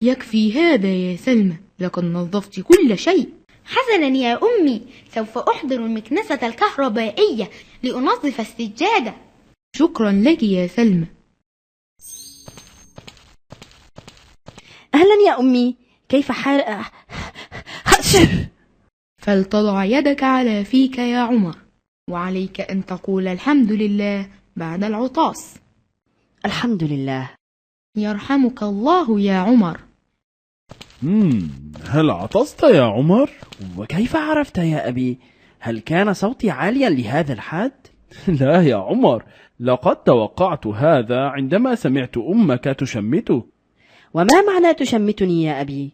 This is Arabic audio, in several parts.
يكفي هذا يا سلمى، لقد نظفت كل شيء. حسنا يا أمي، سوف أحضر المكنسة الكهربائية لأنظف السجادة. شكرا لك يا سلمى. أهلا يا أمي، كيف حال؟ فلتضع يدك على فيك يا عمر، وعليك أن تقول الحمد لله بعد العطاس. الحمد لله. يرحمك الله يا عمر. هل عطست يا عمر؟ وكيف عرفت يا أبي؟ هل كان صوتي عاليا لهذا الحد؟ لا يا عمر، لقد توقعت هذا عندما سمعت أمك تشمته. وما معنى تشمتني يا أبي؟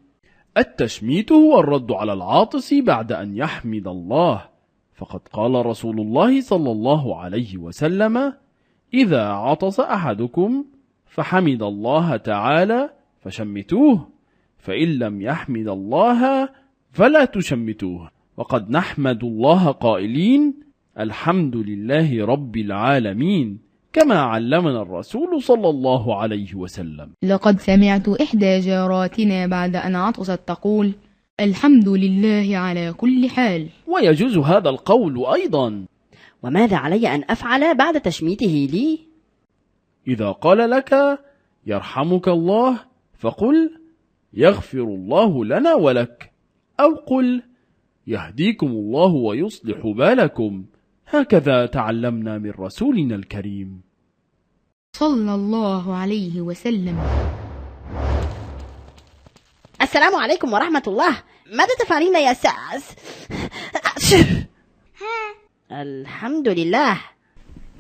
التشميت هو الرد على العاطس بعد أن يحمد الله، فقد قال رسول الله صلى الله عليه وسلم: إذا عطس أحدكم فحمد الله تعالى فشمتوه، فإن لم يحمد الله فلا تشمتوه. وقد نحمد الله قائلين: الحمد لله رب العالمين، كما علمنا الرسول صلى الله عليه وسلم. لقد سمعت إحدى جاراتنا بعد أن عطست تقول: الحمد لله على كل حال. ويجوز هذا القول أيضا. وماذا علي أن أفعل بعد تشميته لي؟ إذا قال لك يرحمك الله فقل: يغفر الله لنا ولك، أو قل: يهديكم الله ويصلح بالكم، هكذا تعلمنا من رسولنا الكريم صلى الله عليه وسلم. السلام عليكم ورحمة الله. ماذا تفعلين يا ساس؟ الحمد لله.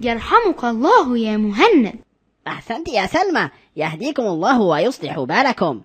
يرحمك الله يا مهند. أحسنت يا سلمى، يهديكم الله ويصلح بالكم.